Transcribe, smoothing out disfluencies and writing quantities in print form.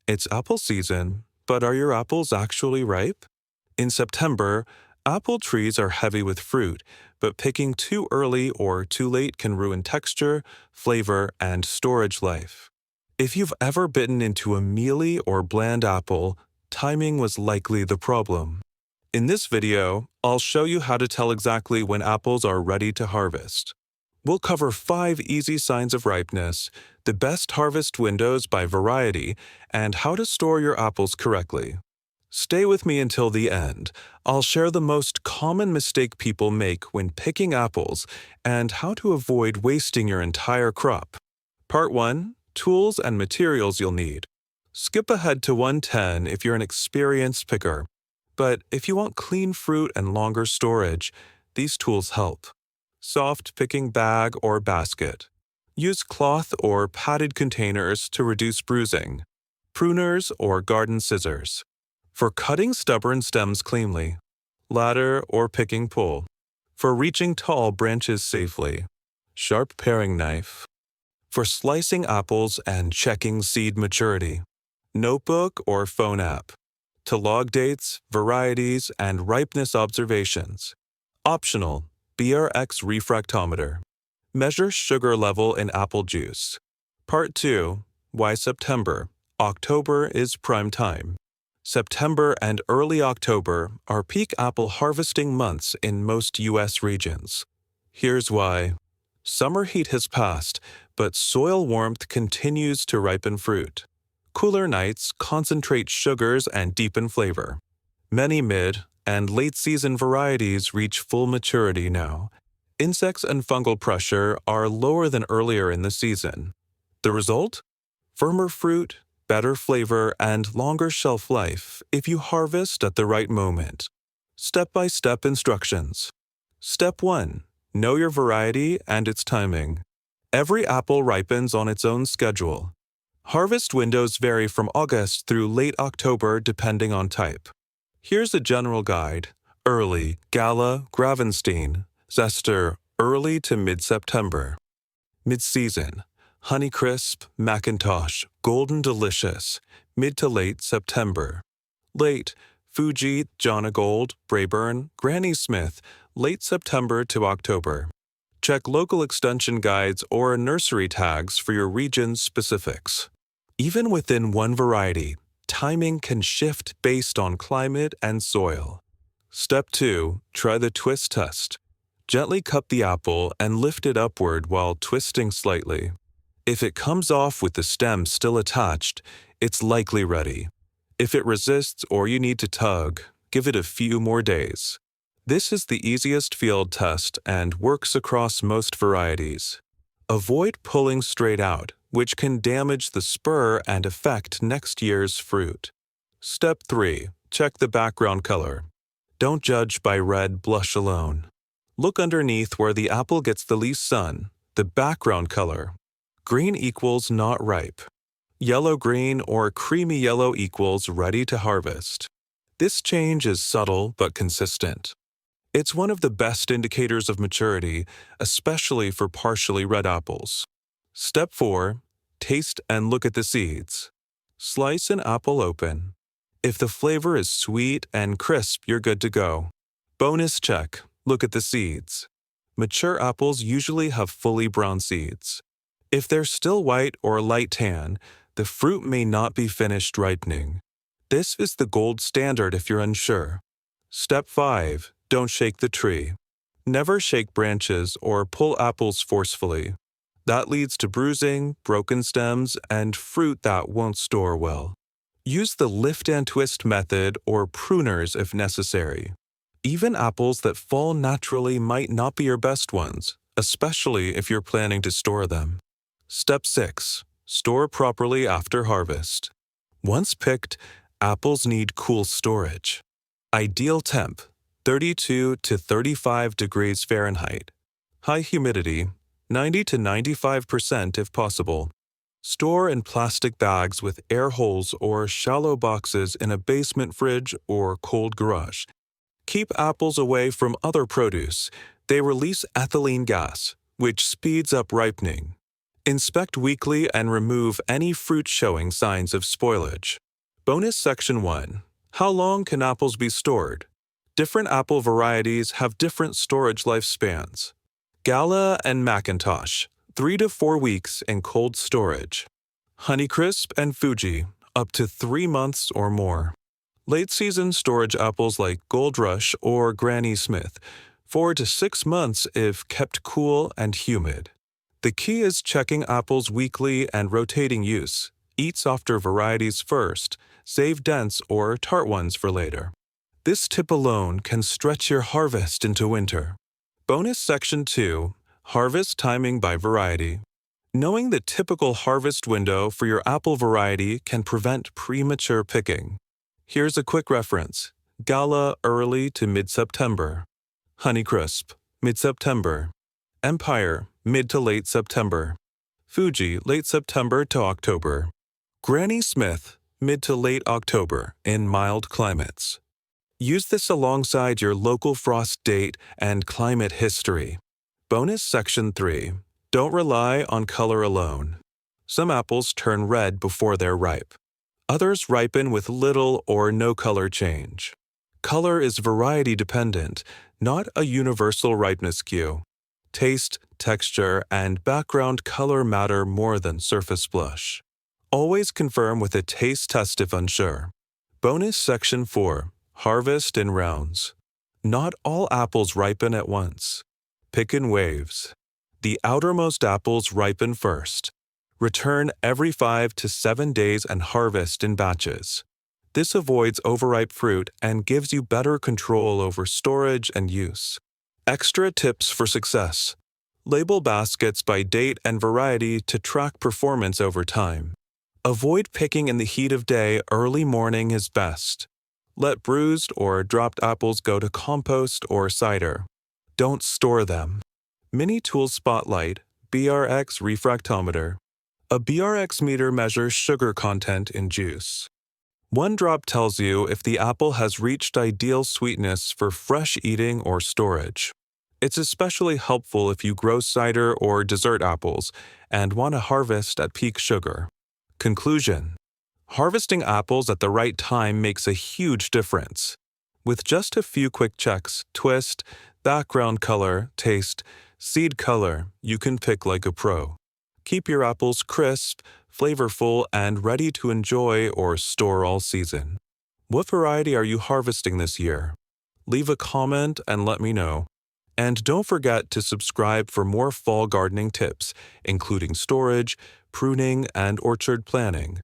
It's apple season, but are your apples actually ripe? In September, apple trees are heavy with fruit, but picking too early or too late can ruin texture, flavor, and storage life. If you've ever bitten into a mealy or bland apple, timing was likely the problem. In this video, I'll show you how to tell exactly when apples are ready to harvest. We'll cover 5 easy signs of ripeness, the best harvest windows by variety, and how to store your apples correctly. Stay with me until the end. I'll share the most common mistake people make when picking apples and how to avoid wasting your entire crop. Part 1. Tools and materials you'll need. Skip ahead to 110 if you're an experienced picker. But if you want clean fruit and longer storage, these tools help. Soft picking bag or basket. Use cloth or padded containers to reduce bruising. Pruners or garden scissors. For cutting stubborn stems cleanly. Ladder or picking pole. For reaching tall branches safely. Sharp paring knife. For slicing apples and checking seed maturity. Notebook or phone app. To log dates, varieties, and ripeness observations. Optional, BRX refractometer. Measure sugar level in apple juice. Part 2. Why September? October is prime time. September and early October are peak apple harvesting months in most U.S. regions. Here's why. Summer heat has passed, but soil warmth continues to ripen fruit. Cooler nights concentrate sugars and deepen flavor. Many mid- and late-season varieties reach full maturity now. Insects and fungal pressure are lower than earlier in the season. The result? Firmer fruit, better flavor, and longer shelf life if you harvest at the right moment. Step-by-step instructions. Step 1. Know your variety and its timing. Every apple ripens on its own schedule. Harvest windows vary from August through late October depending on type. Here's a general guide. Early, Gala, Gravenstein. Zester, early to mid-September. Mid-season, Honeycrisp, Macintosh, Golden Delicious, mid to late September. Late, Fuji, Jonagold, Braeburn, Granny Smith, late September to October. Check local extension guides or nursery tags for your region's specifics. Even within one variety, timing can shift based on climate and soil. Step 2. Try the twist test. Gently cut the apple and lift it upward while twisting slightly. If it comes off with the stem still attached, it's likely ready. If it resists or you need to tug, give it a few more days. This is the easiest field test and works across most varieties. Avoid pulling straight out, which can damage the spur and affect next year's fruit. Step 3. Check the background color. Don't judge by red blush alone. Look underneath where the apple gets the least sun, the background color. Green equals not ripe. Yellow-green or creamy yellow equals ready to harvest. This change is subtle but consistent. It's one of the best indicators of maturity, especially for partially red apples. Step 4. Taste and look at the seeds. Slice an apple open. If the flavor is sweet and crisp, you're good to go. Bonus check. Look at the seeds. Mature apples usually have fully brown seeds. If they're still white or light tan, the fruit may not be finished ripening. This is the gold standard if you're unsure. Step 5. Don't shake the tree. Never shake branches or pull apples forcefully. That leads to bruising, broken stems, and fruit that won't store well. Use the lift and twist method or pruners if necessary. Even apples that fall naturally might not be your best ones, especially if you're planning to store them. Step 6. Store properly after harvest. Once picked, apples need cool storage. Ideal temp, 32 to 35 degrees Fahrenheit. High humidity, 90 to 95% if possible. Store in plastic bags with air holes or shallow boxes in a basement fridge or cold garage. Keep apples away from other produce. They release ethylene gas, which speeds up ripening. Inspect weekly and remove any fruit showing signs of spoilage. Bonus Section 1. How long can apples be stored? Different apple varieties have different storage lifespans. Gala and Macintosh, 3 to 4 weeks in cold storage. Honeycrisp and Fuji, up to 3 months or more. Late-season storage apples like Gold Rush or Granny Smith, 4 to 6 months if kept cool and humid. The key is checking apples weekly and rotating use. Eat softer varieties first, save dense or tart ones for later. This tip alone can stretch your harvest into winter. Bonus Section 2. Harvest timing by variety. Knowing the typical harvest window for your apple variety can prevent premature picking. Here's a quick reference. Gala early to mid-September. Honeycrisp, mid-September. Empire, mid to late September. Fuji, late September to October. Granny Smith, mid to late October in mild climates. Use this alongside your local frost date and climate history. Bonus Section 3. Don't rely on color alone. Some apples turn red before they're ripe. Others ripen with little or no color change. Color is variety dependent, not a universal ripeness cue. Taste, texture, and background color matter more than surface blush. Always confirm with a taste test if unsure. Bonus Section 4. Harvest in rounds. Not all apples ripen at once. Pick in waves. The outermost apples ripen first. Return every 5 to 7 days and harvest in batches. This avoids overripe fruit and gives you better control over storage and use. Extra tips for success. Label baskets by date and variety to track performance over time. Avoid picking in the heat of day. Early morning is best. Let bruised or dropped apples go to compost or cider. Don't store them. Mini Tool Spotlight, BRX Refractometer. A BRX meter measures sugar content in juice. One drop tells you if the apple has reached ideal sweetness for fresh eating or storage. It's especially helpful if you grow cider or dessert apples and want to harvest at peak sugar. Conclusion: harvesting apples at the right time makes a huge difference. With just a few quick checks, twist, background color, taste, seed color, you can pick like a pro. Keep your apples crisp, flavorful, and ready to enjoy or store all season. What variety are you harvesting this year? Leave a comment and let me know. And don't forget to subscribe for more fall gardening tips, including storage, pruning, and orchard planning.